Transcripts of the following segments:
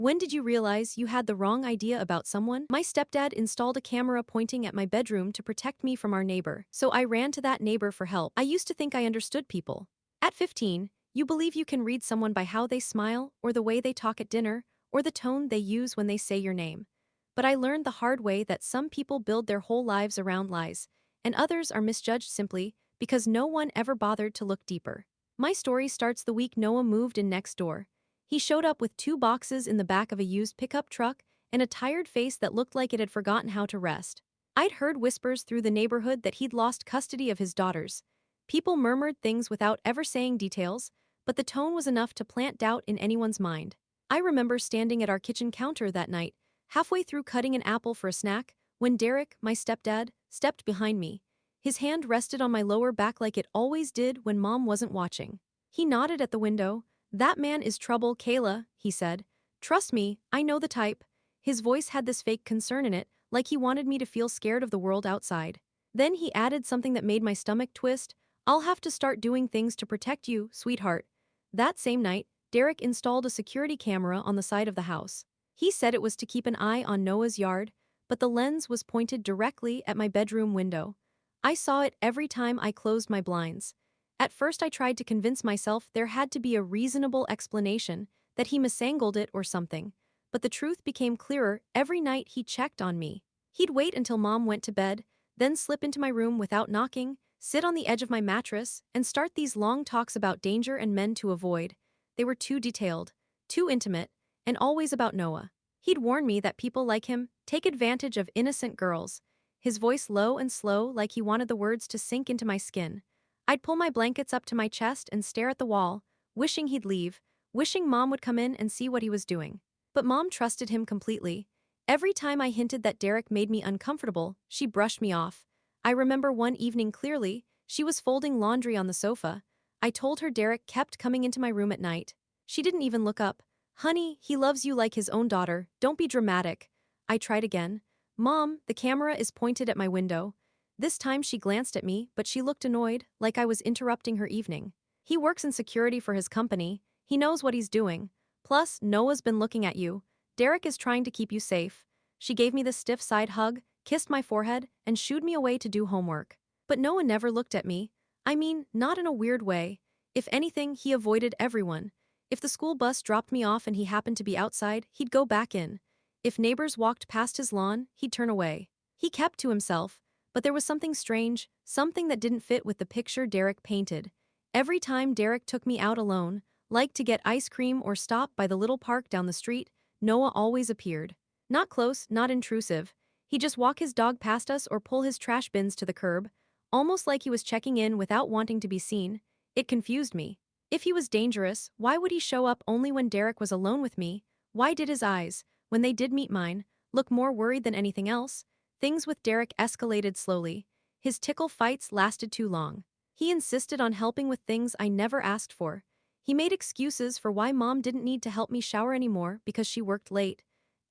When did you realize you had the wrong idea about someone? My stepdad installed a camera pointing at my bedroom to protect me from our neighbor, so I ran to that neighbor for help. I used to think I understood people. At 15, you believe you can read someone by how they smile, or the way they talk at dinner, or the tone they use when they say your name. But I learned the hard way that some people build their whole lives around lies, and others are misjudged simply because no one ever bothered to look deeper. My story starts the week Noah moved in next door. He showed up with 2 boxes in the back of a used pickup truck and a tired face that looked like it had forgotten how to rest. I'd heard whispers through the neighborhood that he'd lost custody of his daughters. People murmured things without ever saying details, but the tone was enough to plant doubt in anyone's mind. I remember standing at our kitchen counter that night, halfway through cutting an apple for a snack, when Derek, my stepdad, stepped behind me. His hand rested on my lower back like it always did when Mom wasn't watching. He nodded at the window. "That man is trouble, Kayla," he said. "Trust me, I know the type." His voice had this fake concern in it, like he wanted me to feel scared of the world outside. Then he added something that made my stomach twist. "I'll have to start doing things to protect you, sweetheart." That same night, Derek installed a security camera on the side of the house. He said it was to keep an eye on Noah's yard, but the lens was pointed directly at my bedroom window. I saw it every time I closed my blinds. At first I tried to convince myself there had to be a reasonable explanation, that he misangled it or something. But the truth became clearer every night he checked on me. He'd wait until Mom went to bed, then slip into my room without knocking, sit on the edge of my mattress, and start these long talks about danger and men to avoid. They were too detailed, too intimate, and always about Noah. He'd warn me that people like him take advantage of innocent girls, his voice low and slow like he wanted the words to sink into my skin. I'd pull my blankets up to my chest and stare at the wall, wishing he'd leave, wishing Mom would come in and see what he was doing. But Mom trusted him completely. Every time I hinted that Derek made me uncomfortable, she brushed me off. I remember one evening clearly. She was folding laundry on the sofa. I told her Derek kept coming into my room at night. She didn't even look up. "Honey, he loves you like his own daughter, don't be dramatic." I tried again. "Mom, the camera is pointed at my window." This time she glanced at me, but she looked annoyed, like I was interrupting her evening. "He works in security for his company. He knows what he's doing. Plus, Noah's been looking at you. Derek is trying to keep you safe." She gave me the stiff side hug, kissed my forehead, and shooed me away to do homework. But Noah never looked at me. I mean, not in a weird way. If anything, he avoided everyone. If the school bus dropped me off and he happened to be outside, he'd go back in. If neighbors walked past his lawn, he'd turn away. He kept to himself. But there was something strange, something that didn't fit with the picture Derek painted. Every time Derek took me out alone, like to get ice cream or stop by the little park down the street, Noah always appeared. Not close, not intrusive. He'd just walk his dog past us or pull his trash bins to the curb, almost like he was checking in without wanting to be seen. It confused me. If he was dangerous, why would he show up only when Derek was alone with me? Why did his eyes, when they did meet mine, look more worried than anything else? Things with Derek escalated slowly. His tickle fights lasted too long. He insisted on helping with things I never asked for. He made excuses for why Mom didn't need to help me shower anymore because she worked late.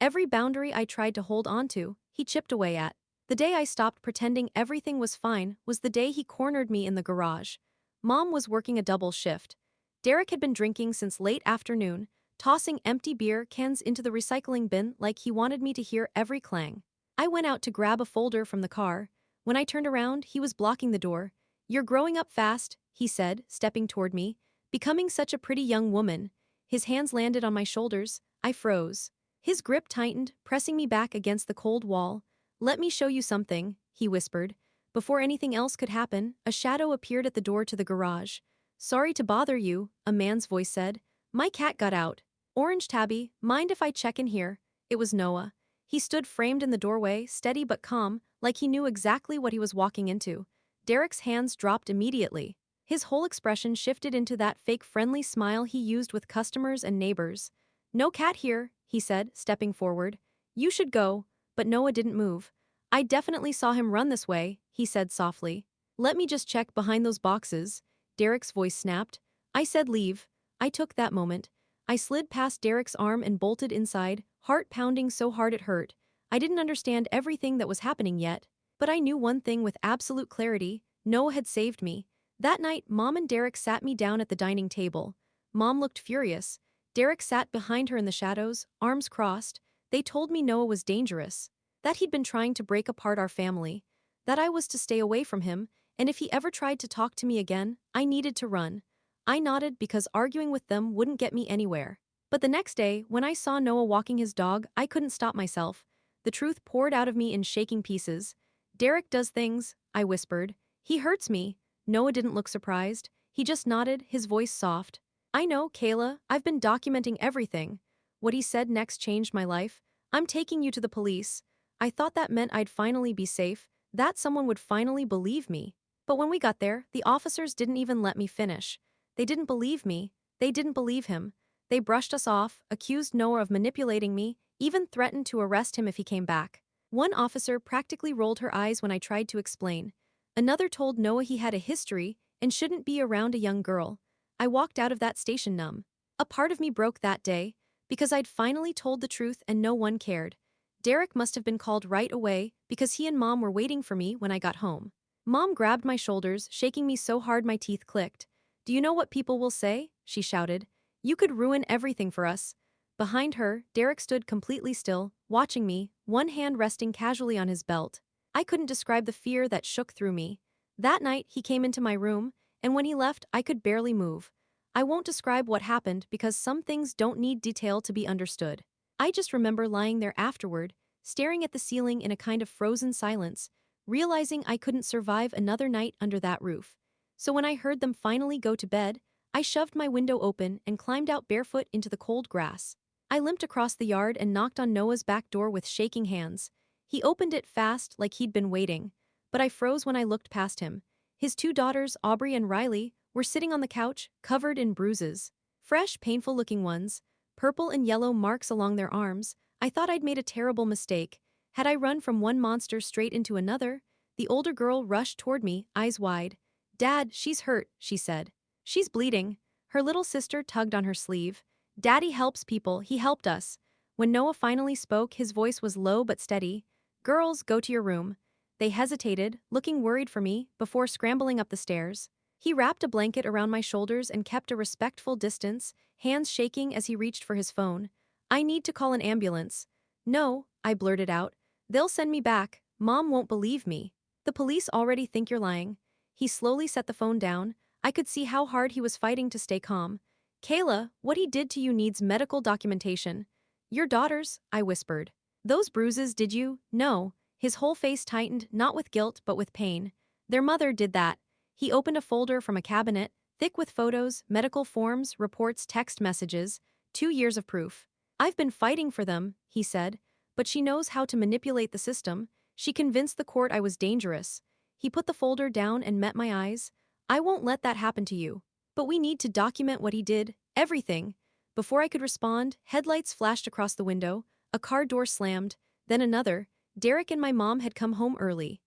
Every boundary I tried to hold on to, he chipped away at. The day I stopped pretending everything was fine was the day he cornered me in the garage. Mom was working a double shift. Derek had been drinking since late afternoon, tossing empty beer cans into the recycling bin like he wanted me to hear every clang. I went out to grab a folder from the car. When I turned around, he was blocking the door. "You're growing up fast," he said, stepping toward me. "Becoming such a pretty young woman." His hands landed on my shoulders. I froze. His grip tightened, pressing me back against the cold wall. "Let me show you something," he whispered. Before anything else could happen, a shadow appeared at the door to the garage. "Sorry to bother you," a man's voice said. "My cat got out." "Orange tabby, mind if I check in here?" It was Noah. He stood framed in the doorway, steady but calm, like he knew exactly what he was walking into. Derek's hands dropped immediately. His whole expression shifted into that fake friendly smile he used with customers and neighbors. "No cat here," he said, stepping forward. "You should go." But Noah didn't move. "I definitely saw him run this way," he said softly. "Let me just check behind those boxes," Derek's voice snapped. I said leave. I took that moment. I slid past Derek's arm and bolted inside, heart pounding so hard it hurt. I didn't understand everything that was happening yet, but I knew one thing with absolute clarity: Noah had saved me. That night, Mom and Derek sat me down at the dining table. Mom looked furious. Derek sat behind her in the shadows, arms crossed. They told me Noah was dangerous, that he'd been trying to break apart our family, that I was to stay away from him, and if he ever tried to talk to me again, I needed to run. I nodded because arguing with them wouldn't get me anywhere. But the next day, when I saw Noah walking his dog, I couldn't stop myself. The truth poured out of me in shaking pieces. Derek does things, I whispered. He hurts me. Noah didn't look surprised. He just nodded, his voice soft. I know, Kayla, I've been documenting everything. What he said next changed my life. I'm taking you to the police. I thought that meant I'd finally be safe, that someone would finally believe me. But when we got there, the officers didn't even let me finish. They didn't believe me. They didn't believe him. They brushed us off, accused Noah of manipulating me, even threatened to arrest him if he came back. One officer practically rolled her eyes when I tried to explain. Another told Noah he had a history and shouldn't be around a young girl. I walked out of that station numb. A part of me broke that day, because I'd finally told the truth and no one cared. Derek must have been called right away because he and Mom were waiting for me when I got home. Mom grabbed my shoulders, shaking me so hard my teeth clicked. Do you know what people will say? She shouted. You could ruin everything for us. Behind her, Derek stood completely still, watching me, one hand resting casually on his belt. I couldn't describe the fear that shook through me. That night, he came into my room, and when he left, I could barely move. I won't describe what happened because some things don't need detail to be understood. I just remember lying there afterward, staring at the ceiling in a kind of frozen silence, realizing I couldn't survive another night under that roof. So when I heard them finally go to bed, I shoved my window open and climbed out barefoot into the cold grass. I limped across the yard and knocked on Noah's back door with shaking hands. He opened it fast like he'd been waiting, but I froze when I looked past him. His two daughters, Aubrey and Riley, were sitting on the couch, covered in bruises. Fresh, painful-looking ones, purple and yellow marks along their arms. I thought I'd made a terrible mistake. Had I run from one monster straight into another? The older girl rushed toward me, eyes wide. Dad, she's hurt, she said. She's bleeding. Her little sister tugged on her sleeve. Daddy helps people, he helped us. When Noah finally spoke, his voice was low but steady. Girls, go to your room. They hesitated, looking worried for me, before scrambling up the stairs. He wrapped a blanket around my shoulders and kept a respectful distance, hands shaking as he reached for his phone. I need to call an ambulance. No, I blurted out. They'll send me back. Mom won't believe me. The police already think you're lying. He slowly set the phone down. I could see how hard he was fighting to stay calm. Kayla, what he did to you needs medical documentation. Your daughters, I whispered. Those bruises, did you? No. His whole face tightened, not with guilt but with pain. Their mother did that. He opened a folder from a cabinet, thick with photos, medical forms, reports, text messages, 2 years of proof. I've been fighting for them, he said, but she knows how to manipulate the system. She convinced the court I was dangerous. He put the folder down and met my eyes. I won't let that happen to you. But we need to document what he did, everything. Before I could respond, headlights flashed across the window, a car door slammed, then another. Derek and my mom had come home early.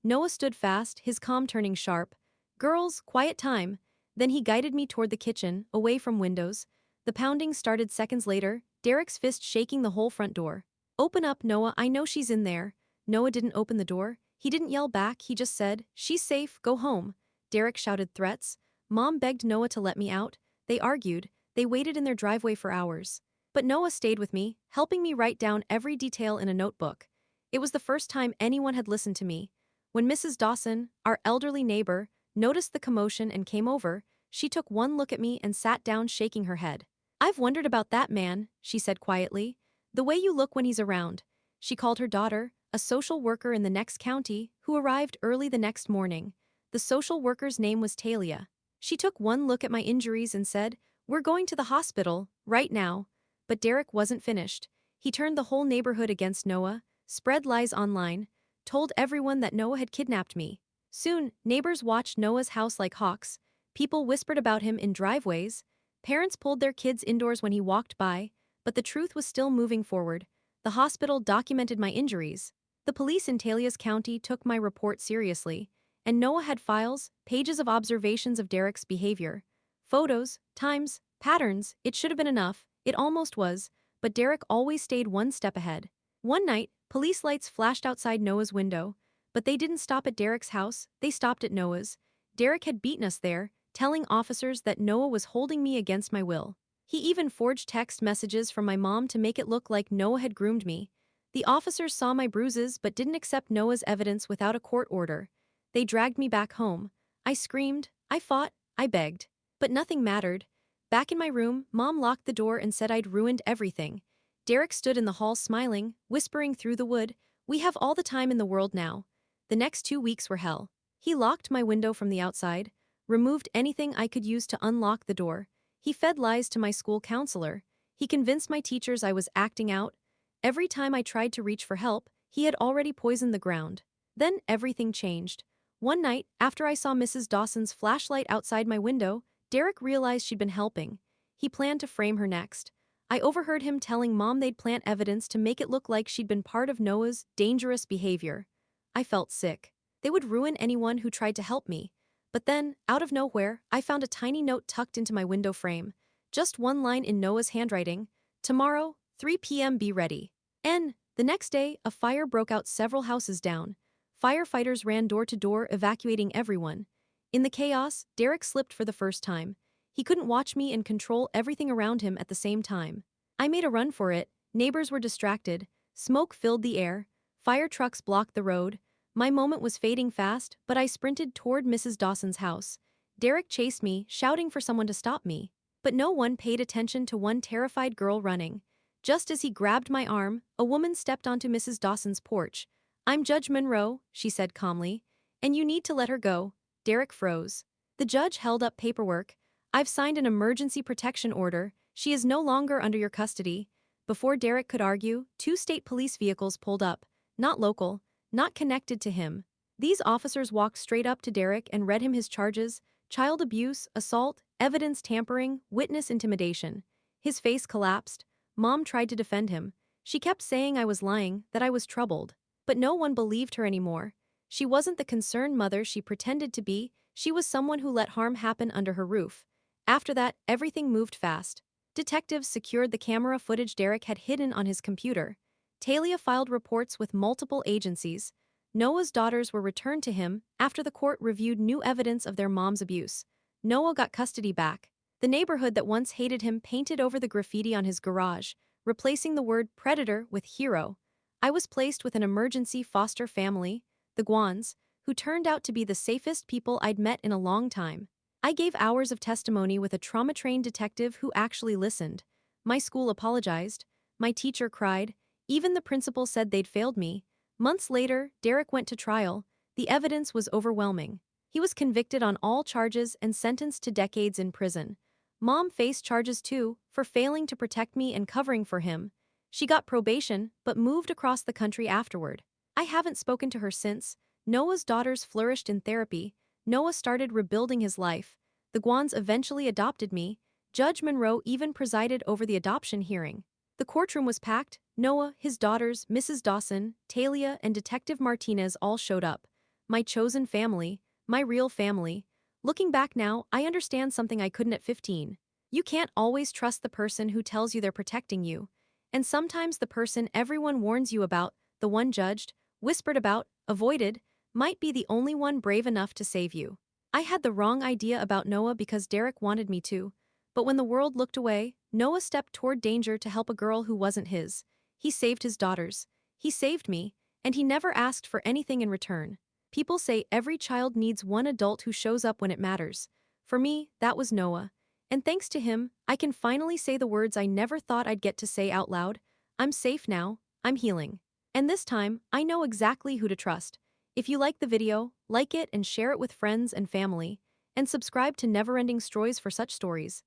Noah stood fast, his calm turning sharp. Girls, quiet time. Then he guided me toward the kitchen, away from windows. The pounding started seconds later, Derek's fist shaking the whole front door. Open up, Noah, I know she's in there. Noah didn't open the door. He didn't yell back, he just said, she's safe, go home. Derek shouted threats. Mom begged Noah to let me out. They argued. They waited in their driveway for hours. But Noah stayed with me, helping me write down every detail in a notebook. It was the first time anyone had listened to me. When Mrs. Dawson, our elderly neighbor, noticed the commotion and came over, she took one look at me and sat down shaking her head. I've wondered about that man, she said quietly. The way you look when he's around. She called her daughter, a social worker in the next county, who arrived early the next morning. The social worker's name was Talia. She took one look at my injuries and said, we're going to the hospital, right now. But Derek wasn't finished. He turned the whole neighborhood against Noah, spread lies online, told everyone that Noah had kidnapped me. Soon, neighbors watched Noah's house like hawks. People whispered about him in driveways. Parents pulled their kids indoors when he walked by, but the truth was still moving forward. The hospital documented my injuries. The police in Talia's county took my report seriously, and Noah had files, pages of observations of Derek's behavior. Photos, times, patterns, it should have been enough, it almost was, but Derek always stayed one step ahead. One night, police lights flashed outside Noah's window, but they didn't stop at Derek's house, they stopped at Noah's. Derek had beaten us there, telling officers that Noah was holding me against my will. He even forged text messages from my mom to make it look like Noah had groomed me. The officers saw my bruises but didn't accept Noah's evidence without a court order. They dragged me back home. I screamed, I fought, I begged. But nothing mattered. Back in my room, Mom locked the door and said I'd ruined everything. Derek stood in the hall smiling, whispering through the wood, "We have all the time in the world now." The next 2 weeks were hell. He locked my window from the outside, removed anything I could use to unlock the door. He fed lies to my school counselor. He convinced my teachers I was acting out. Every time I tried to reach for help, he had already poisoned the ground. Then everything changed. One night, after I saw Mrs. Dawson's flashlight outside my window, Derek realized she'd been helping. He planned to frame her next. I overheard him telling Mom they'd plant evidence to make it look like she'd been part of Noah's dangerous behavior. I felt sick. They would ruin anyone who tried to help me. But then, out of nowhere, I found a tiny note tucked into my window frame. Just one line in Noah's handwriting: "Tomorrow, 3 p.m. be ready." The next day, a fire broke out several houses down. Firefighters ran door to door evacuating everyone. In the chaos, Derek slipped for the first time. He couldn't watch me and control everything around him at the same time. I made a run for it. Neighbors were distracted. Smoke filled the air. Fire trucks blocked the road. My moment was fading fast, but I sprinted toward Mrs. Dawson's house. Derek chased me, shouting for someone to stop me. But no one paid attention to one terrified girl running. Just as he grabbed my arm, a woman stepped onto Mrs. Dawson's porch. "I'm Judge Monroe," she said calmly. "And you need to let her go." Derek froze. The judge held up paperwork. "I've signed an emergency protection order. She is no longer under your custody." Before Derek could argue, 2 state police vehicles pulled up. Not local, not connected to him. These officers walked straight up to Derek and read him his charges: child abuse, assault, evidence tampering, witness intimidation. His face collapsed. Mom tried to defend him. She kept saying I was lying, that I was troubled. But no one believed her anymore. She wasn't the concerned mother she pretended to be, she was someone who let harm happen under her roof. After that, everything moved fast. Detectives secured the camera footage Derek had hidden on his computer. Talia filed reports with multiple agencies. Noah's daughters were returned to him after the court reviewed new evidence of their mom's abuse. Noah got custody back. The neighborhood that once hated him painted over the graffiti on his garage, replacing the word predator with hero. I was placed with an emergency foster family, the Guans, who turned out to be the safest people I'd met in a long time. I gave hours of testimony with a trauma-trained detective who actually listened. My school apologized. My teacher cried. Even the principal said they'd failed me. Months later, Derek went to trial. The evidence was overwhelming. He was convicted on all charges and sentenced to decades in prison. Mom faced charges too, for failing to protect me and covering for him. She got probation, but moved across the country afterward. I haven't spoken to her since. Noah's daughters flourished in therapy. Noah started rebuilding his life. The Guans eventually adopted me. Judge Monroe even presided over the adoption hearing. The courtroom was packed. Noah, his daughters, Mrs. Dawson, Talia, and Detective Martinez all showed up. My chosen family, my real family. Looking back now, I understand something I couldn't at 15. You can't always trust the person who tells you they're protecting you. And sometimes the person everyone warns you about, the one judged, whispered about, avoided, might be the only one brave enough to save you. I had the wrong idea about Noah because Derek wanted me to. But when the world looked away, Noah stepped toward danger to help a girl who wasn't his. He saved his daughters. He saved me, and he never asked for anything in return. People say every child needs one adult who shows up when it matters. For me, that was Noah. And thanks to him, I can finally say the words I never thought I'd get to say out loud. I'm safe now, I'm healing. And this time, I know exactly who to trust. If you like the video, like it and share it with friends and family. And subscribe to Neverending Stories for such stories.